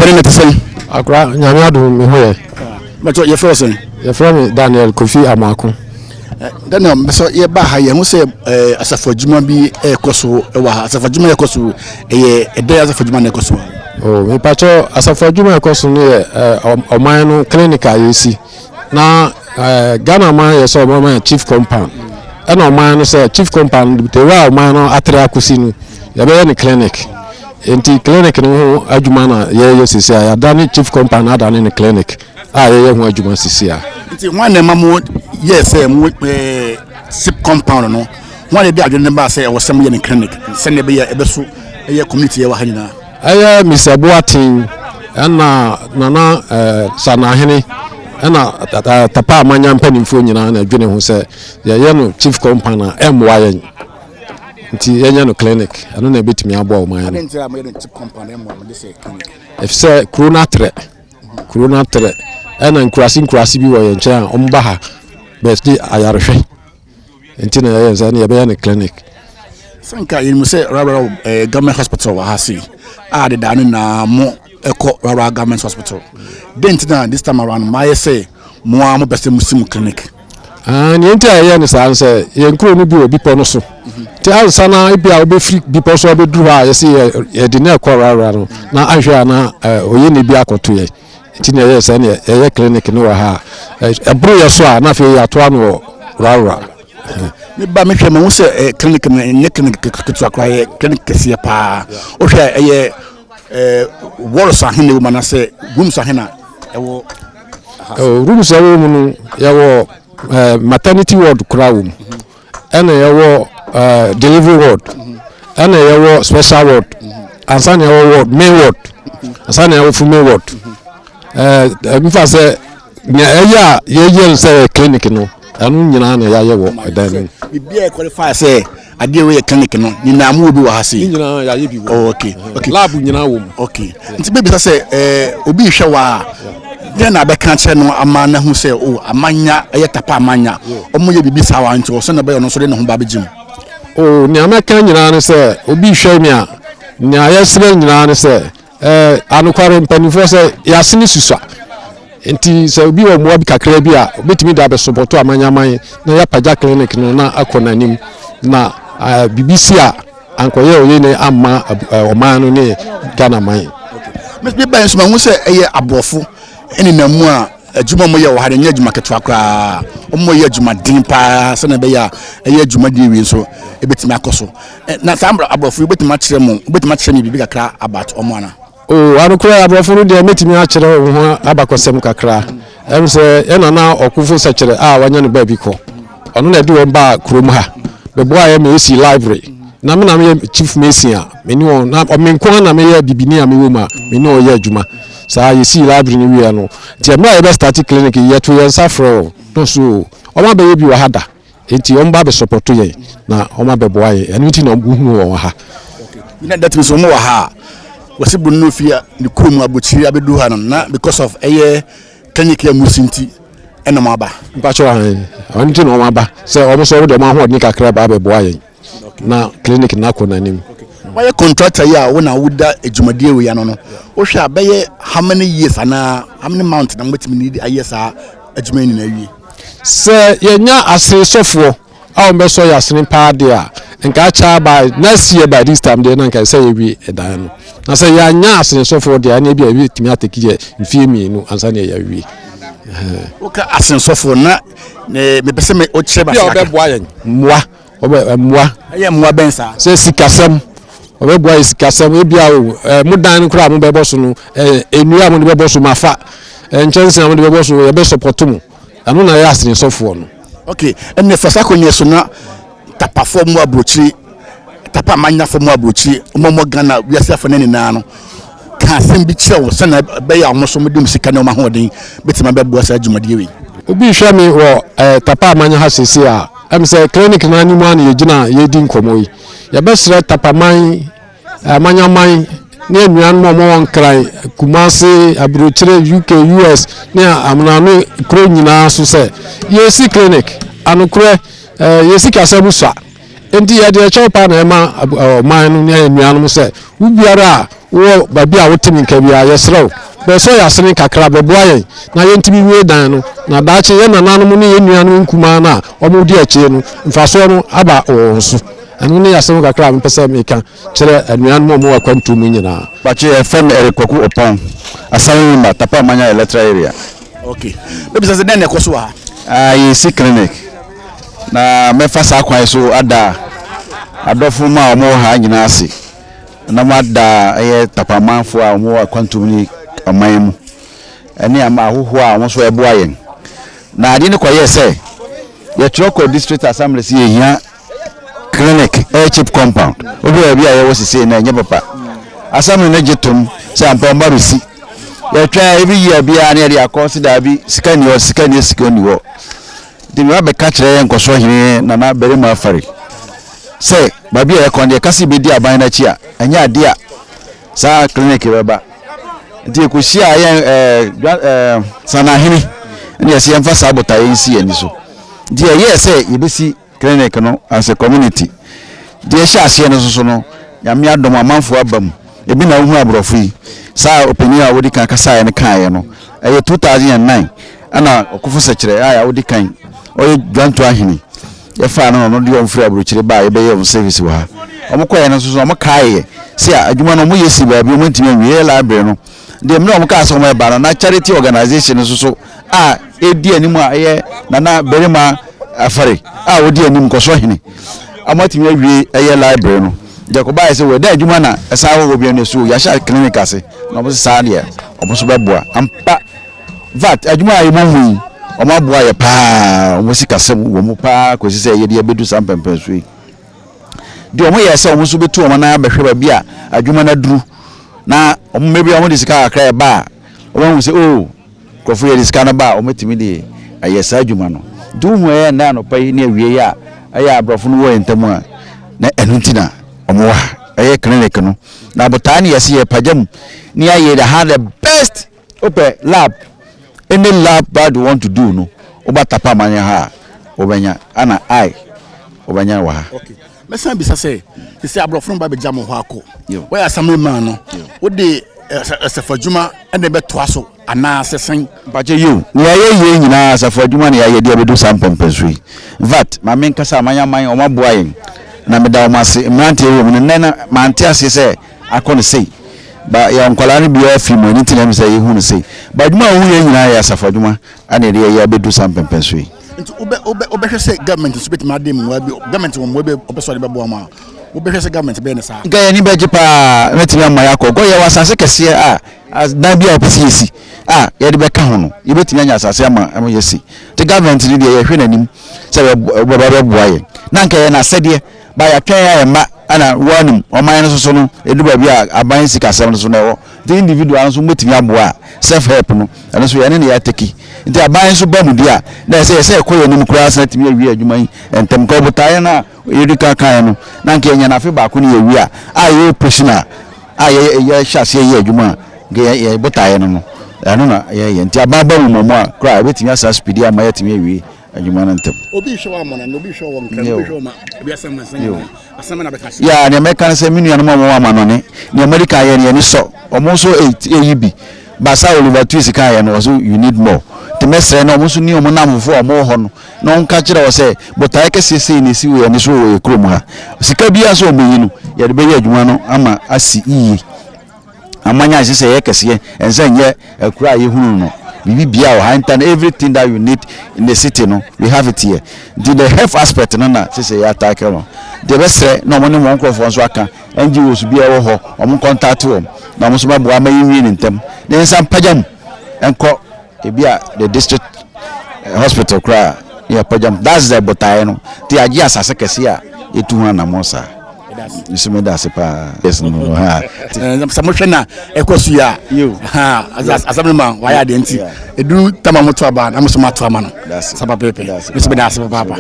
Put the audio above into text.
Impediment is saying, Akra, Yamadu, me. But your first thing, your friend Daniel Kofi Amako. Then, so ye baha, you say, as a for Juma be a coso, as a for Juma coso, a day as a for Juma coso. Oh, me pacho, as a for Juma coso near Omano Clinica, you see. Now, Ghana man, so my chief compound. And Omano say, chief compound, the raw man Atria Cusino, the clinic. Enti clinic no adwuma ye sisi ya dani chief compound ada ne clinic ye ho adwuma sisi ya nti wan na mamu yes mu sip compound no wan dey adwene ba say e wosem ye ne clinic se ne be ye ebeso ye community ye wa hanyina aya Mr. Boatin na nana sanahene na Tapa Amanya mpanimfo nyina na adwene ho se ye no chief compound MY nti yenya no clinic ano na betimi abo o man nti am ye chief compound mo de say clinic if say corona tre ana nkurasi bi wo ye nchen omba ha best ayarehwe nti na ye nsa na ye be na clinic sanka you say rara government hospital wa hasi de danu na mo eko rara government hospital dent na this time around my say mo am best musim clinic ni enti aye ni san say ye nkuro no bi obi po no so ti ansa na ibia obi free bi po so obi duru ha ye say ye de na eko rara no na ahwe na oye ni bi akoto ye ti na ye say na ye clinic no wa ha ebru ye so na fe ya to ano rara me ba me hwe me wo say clinic ne clinic ketu akwa ye clinic kese pa o hwe ye woro sa hene wo mana say room sa hena e wo room sa wo mu ya wo maternity ward krawum ena ya wo delivery ward ena ya wo special ward ansana ya wo ward main ward ansana ya wo female ward mfa say nya eya ye say clinic no anu nyina na ya ye wo dan bibia qualify say ade we clinic no ni na mu obi wa ha say nyina ya ye bi wo okay lab nyina wo okay nti baby say obi hwe wa then na be kan che no ama na hu say o amanya eye Tapa Amanya omo ye bibi sawa nti o so na be no so de no ho ba begim o ni amaka nyina ne say obi hwe mi a ni ayesre nyina ne say anukware mpanifo say yasini suswa nti say obi wo mo bi kakra bi a obetimi da be support Amanya man na ya paja clinic no na akona nim na BBC a ankoye oye ne amma oman no ne Ghana man Miss Biba so ma hu say eye abrofo eni na mu a adwuma mo ye wo hare nya adwuma keto akra mo ye adwuma din pa se na be ya eye adwuma di wi so ebetimi akoso na sambra abrofo ebetimi akire mo ebetimi akire ni bibi kakra about omo ana o anukura abrofo no de metimi akire ho abakosem kakra em se ena na okufo sekire wanya no ba bi ko ono na de won ba krom ha be boa ye me esi library na me na me chief mason a me ni won na omenko na me ye bibini a me wo ma me no ye adwuma sa ye si library ni wi no ti me ye be start clinic ye to ye safro no so o ma be ye bi wa hada enti o mba be support ye na o ma be boa ye enu ti na mbu wo ha na that means o mo wa ha wasi bu no fia ni krom abochiri abedu ha no na because of eye clinic ya musinti ena ma ba mpacho han ti no ma ba se o mo so de ma ho ni kakra ba be boa ye na clinic na ko nanim why contractor ya wona wuda ejumade we ya no o hwe abaye how many years ana how many months na mutimi need ayesa ejuma ni na wi se yenya asere sofo a o so ya asere pa de a nka cha by next year by this time de na nka say wi edan no na say ya nya asere sofo de na bia wi timi ateki je mfie mienu ansa na ya wi oka asere sofo na me pese me o cheba ya obeboa yen moa moa aye moa bensa se sikasem obeboa sikasem e bia o mudan kura mo bebo so no enua mo bebo so mafa enchense mo bebo so ye be support mu anu na ya asere sofo no okay enne fasa konye so na Tapa form abrochi Tapa Amanya form abrochi mo Ghana wi ase afane ni na no ka sem bi kire wo se na be ya mo so mo dem sika na ma hoden betima be bo sa adwumade wi obi hwe mi wo Tapa Amanya ha sesi a am say clinic na ni mu an ye gina ye di nkomo yi ya be sere Tapa Amanya man ne anuan mo won kran Kumasi abrochire UK US ne amna no kro nyina so se ye si clinic anukure yesi kasabusa enti ya de chepa na ema man no ne anuan mo se ubiara wo babi a wotemi nka bia yesrew be so ya sene kakra be boa yen na yentimi wie dan no na daache ye nananom ne yenuanu nkuma na omo di akie no mfaso no aba onso anu ne yasem kakra mpese meka kire anuanu mo akwantu mu nyina bache FM Erikwaku Opon Assembleman of Tapa Amanya electoral area. Okay, maybe say den ekoso ha I see clinic na mefasa kwan so ada adofo ma omo ha nyina ase na mada Tapa Amanfo a omo akwantu ni aman mu ene ama ahoho a omo so ebo ayen na ade ne koye se ye Choko district assembly si ehia clinic chip compound obi a bia ye wo sisi na enye papa assembly na gitum se ampa marusi ye twa every year bia na dia consider bi sika ni wo de me be ka kire nkoso hene na na bere ma afare se ba bia ye kon de kasi be di aban na chi a enye ade a sa clinic beba nti ko hia ye sana hene ne yesi emfa sabota yensi ani so de ye se yebesi clinic no as a community de hia ase no so no nyame adom amanfo abam ebi na hu abrofui sa opinion a wodi kan kasa ye ne kan ye no 2009 ana okufo sekire aya wodi kan oye dwanto ahini ye fa no de omfri abrochire ba ye be ye service wa omokoye no so omo kaaye se adwuma no mo yesi ba bi mo ntimi awie library no de me omo ka so mo ba na charity organization so a edi animu a ye na berima afare a wodi anim koso hini amatimi awie ye library no Jacoba is we there adwuma na esa wo bi na so ya sha clinic ase na omo sa de omo so beboa ampa vat adwuma ayi mo hu omo aboa ye pa omo sikasem wo mo pa ko sise ye de bedu sam pempen so yi de omo ye se omo so betu omo na behwe ba bia adwuma na duru na omo mebi omo de sika akra e ba omo hu se oh kofu ye de sika na ba omo timi de ayesa adwuma no du hu ye na no pa yi na awie ya aya abrofo no wo entamu a na enuntina omo aye clinic no na botani yesi ye pajam ni aye the had the best open lab any lab that you want to do no oba Tapa Amanya ha obenya ana I obenya wa. Okay, mesan bisa say abrofo ba be jam ho akọ we Assembleman no wo de asafadwuma ene be toaso ana sesen baje you ni aye nyina asafadwuma ni aye de bedu sampempesui in fact ma men kasa Amanya man o maboa yin na me da o mase mante wo me nena mante ase se akọ sei ba ya nkwala ni bia film ni tinam se yehu no sei ba dwuma hu ye nyina ya asafadwuma ana de ya bedu sampempesui nti obe hwese government so betima dem wa bi government wo mo be obeso de bebo ama obe hwese government be ne sa ga ni beje pa metimi amma yakọ go ye wasase kese na bia opisi ye de be ka ho no ye betimi anya asase ama yesi the government ni de ye hwe nanim se be boa ye na nka ye na sede ba ya twen ya ma ana wonum oman no so no edu ba bia aban sikasem no so na wo the individual so metimi aboa self help no ana so ye ne ya teki nti aban so ba mu dia na se koyo nim kura sa timi awie adwuma yi entem ko botaye na yedika kan no na nka nya na afi ba ko ne awie a ye professional ye hyase ye adwuma ge ye botaye no ano na ye nti aban ba mu mo a kura betimi asa speed ama ye timi awie adwuma na ntem obi hwe wa mona no obi hwe wo nkan obi hwe ma obi asem na bekase ya ne meka se minu no mo ama no ne America ye ne ni so omo so eyibi basa Oliver Twist kan ye no so you need more the mesre no omo so ni omo namfo omo ho no no nka kire wo se botaye kese ni si wo ye ni so wo ekrom ha sika bia so omo yi no ye de be ye adwuma no ama asi iyi Amanya sise ye kese ense nye akura ye hunu no bibi bia o hantan everything that you need in the city no we have it here the health aspect no na sise ya attack no the best no money mo nkrofo so aka NGOs bia wo ho omo contact wo na mo so ba bo amayi ni ntem ne nsam pajam enko ebia the district hospital kra ya pajam that's the botaye no ti agi asase kese a etu hu na mo sa nisime da sepa yes no ha samohwe na ekosu ya ha Assembleman wa ya de nti edu tama moto aba na mo so mato ama no sapa pepe nisime da sepa papa